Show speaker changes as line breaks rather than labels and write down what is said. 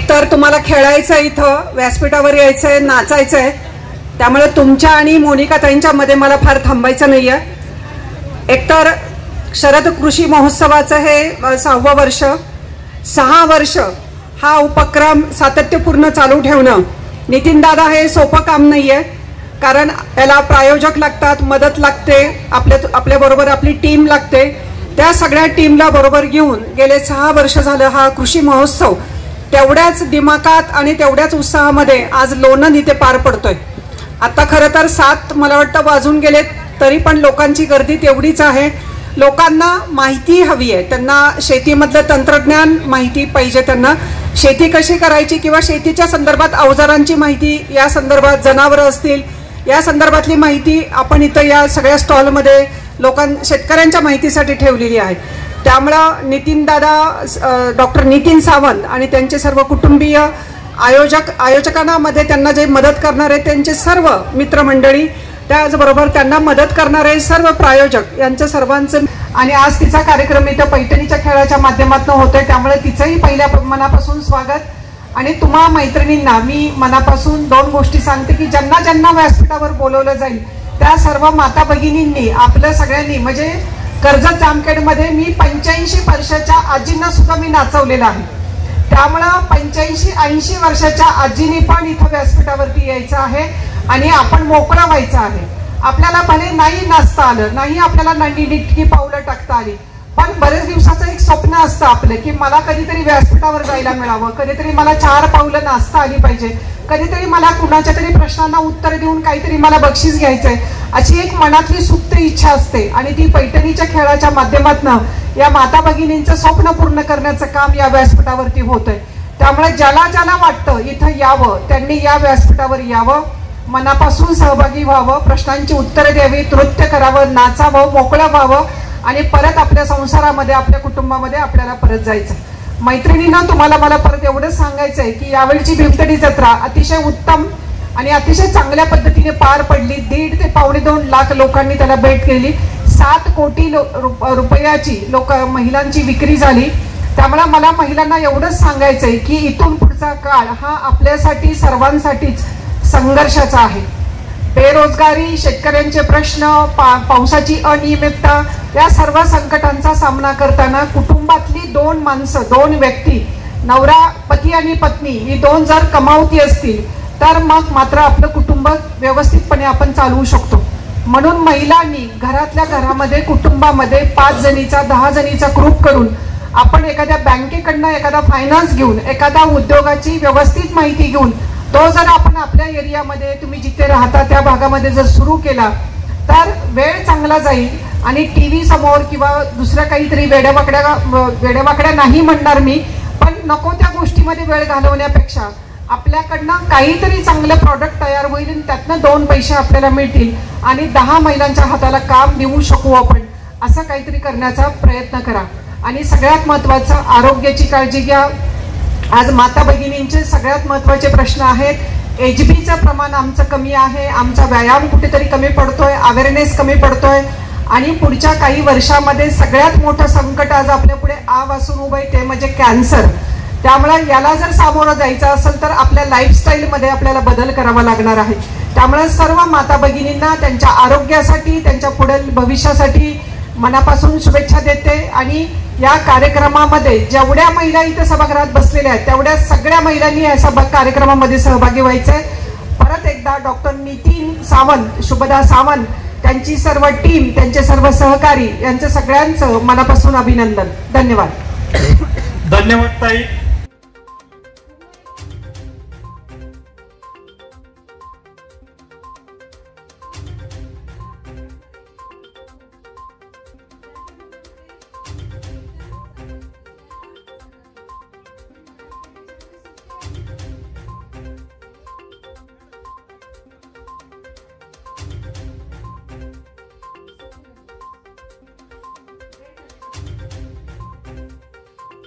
एकतर तुम्हाला खेळायचं, इथं व्यासपीठावर यायचंय, नाचायचंय, त्यामुळे तुमच्या आणि मोनिका ताईंच्या मध्ये मला फार थांबायचं नाहीये. एकतर शरद कृषी महोत्सवाचं हे 6वं वर्ष, 6 वर्ष हा उपक्रम सातत्यपूर्ण चालू ठेवणं नितीन दादा हे सोपं काम नाहीये. कारण याला प्रायोजक लागतात, मदत लागते, आपल्याबरोबर आपली टीम लागते. त्या सगळ्या टीमला बरोबर घेऊन गेले 6 वर्ष झालं हा कृषी महोत्सव तेवढ्याच दिमाखात आणि तेवढ्याच उत्साहामध्ये आज लोणंद इथे पार पडतोय. आता खरं तर 7 मला वाटतं वाजून गेलेत, तरी पण लोकांची गर्दी तेवढीच आहे. लोकांना माहिती हवी आहे, त्यांना शेतीमधलं तंत्रज्ञान माहिती पाहिजे, त्यांना शेती कशी करायची किंवा शेतीच्या संदर्भात अवजारांची माहिती, या संदर्भात जनावरं असतील या संदर्भातली माहिती आपण इथं या सगळ्या स्टॉलमध्ये शेतकऱ्यांच्या माहितीसाठी ठेवलेली आहे. त्यामुळं नितीन दादा, डॉक्टर नितीन सावंत आणि त्यांचे सर्व कुटुंबीय आयोजकांना मध्ये त्यांना जे मदत करणारे त्यांचे सर्व मित्रमंडळी, त्याचबरोबर त्यांना मदत करणारे सर्व प्रायोजक यांचं सर्वांचं. आणि आज तिचा कार्यक्रम इथं पैठणीच्या खेळाच्या माध्यमातून होतोय, त्यामुळे तिचंही पहिल्या मनापासून स्वागत. आणि तुम्हा मैत्रिणींना मी मनापासून 2 गोष्टी सांगते की ज्यांना ज्यांना व्यासपीठावर बोलवलं जाईल त्या सर्व माता भगिनींनी आपल्या सगळ्यांनी, म्हणजे कर्जत जामखेडमध्ये मी 85 वर्षाच्या आजींना सुद्धा मी नाचवलेलं आहे. त्यामुळं 85-80 वर्षाच्या आजींनी पण इथं व्यासपीठावरती यायचं आहे आणि आपण मोकळं व्हायचं आहे. आपल्याला भले नाही नाचता आलं, नाही आपल्याला नीटकी पावलं टाकता आली, पण बरेच दिवसाचं एक स्वप्न असतं आपलं की मला कधीतरी व्यासपीठावर जायला मिळावं, कधीतरी मला 4 पावलं नाचता आली पाहिजे, कधीतरी मला कुणाच्या तरी प्रश्नांना उत्तर देऊन काहीतरी मला बक्षीस घ्यायचंय, अशी एक मनातली सुप्त इच्छा असते. आणि ती पैठणीच्या खेळाच्या माध्यमातून या माता भगिनींचं स्वप्न पूर्ण करण्याचं काम या व्यासपीठावरती होतंय. त्यामुळे ज्याला ज्याला वाटतं इथं यावं त्यांनी या व्यासपीठावर यावं, मनापासून सहभागी व्हावं, प्रश्नांची उत्तरं द्यावी, नृत्य करावं, नाचावं, मोकळं व्हावं आणि परत आपल्या संसारामध्ये, आपल्या कुटुंबामध्ये आपल्याला परत जायचं. मैत्रिणींना तुम्हाला मला परत एवढंच सांगायचंय की यावेळची भीमथडी जत्रा अतिशय उत्तम आणि अतिशय चांगल्या पद्धतीने पार पडली. 1.5 ते 2.25 लाख लोकांनी त्याला भेट दिली. 7 कोटी रुपयाची महिलांची विक्री झाली. त्यामुळे मला महिलांना एवढंच सांगायचंय की इथून पुढचा काळ हा आपल्यासाठी सर्वांसाठीच संघर्षाचा आहे. बेरोजगारी, शेतकऱ्यांचे प्रश्न, पावसाची अनियमितता, या सर्व संकटांचा सामना करताना कुटुंबातली 2 माणसं, 2 व्यक्ती, नवरा, पती आणि पत्नी ही 2 जर कमावती असतील तर मग मात्र आपलं कुटुंब व्यवस्थितपणे आपण चालवू शकतो. म्हणून महिलांनी घरातल्या घरामध्ये, कुटुंबामध्ये 5 जणीचा 10 जणीचा ग्रुप करून आपण एखाद्या बँकेकडनं एखादा फायनान्स घेऊन, एखादा उद्योगाची व्यवस्थित माहिती घेऊन तो जर आपण आपल्या एरियामध्ये, तुम्ही जिथे राहता त्या भागामध्ये जर सुरू केला तर वेळ चांगला जाईल. आणि टीव्ही समोर किंवा दुसऱ्या काहीतरी वेड्यावाकड्या नाही म्हणणार मी, पण नको त्या गोष्टीमध्ये वेळ घालवण्यापेक्षा आपल्याकडनं काहीतरी चांगलं प्रॉडक्ट तयार होईल आणि त्यातनं 2 पैसे आपल्याला मिळतील आणि 10 महिलांच्या हाताला काम देऊ शकू आपण. असं काहीतरी करण्याचा प्रयत्न करा. आणि सगळ्यात महत्त्वाचं, आरोग्याची काळजी घ्या. आज माता भगिनींचे सगळ्यात महत्त्वाचे प्रश्न आहेत. HBचं प्रमाण आमचं कमी आहे, आमचा व्यायाम कुठेतरी कमी पडतोय, अवेअरनेस कमी पडतोय आणि पुढच्या काही वर्षामध्ये सगळ्यात मोठं संकट आज आपल्या पुढे वासून उभं आहे ते म्हणजे कॅन्सर. त्यामुळे याला जर सामोरं जायचं असेल तर आपल्या लाईफस्टाईलमध्ये आपल्याला बदल करावा लागणार आहे. त्यामुळे सर्व माता भगिनींना त्यांच्या आरोग्यासाठी, त्यांच्या पुढील भविष्यासाठी मनापासून शुभेच्छा देते. आणि या कार्यक्रमामध्ये जेवढ्या महिला इथे सभागृहात बसलेल्या आहेत तेवढ्या सगळ्या महिलांनी या कार्यक्रमामध्ये सहभागी व्हायचंय. परत एकदा डॉक्टर नितीन सावंत, शुभदा सावंत, त्यांची सर्व टीम, त्यांचे सर्व सहकारी यांचं सगळ्यांचं मनापासून अभिनंदन. धन्यवाद.
धन्यवाद ताई.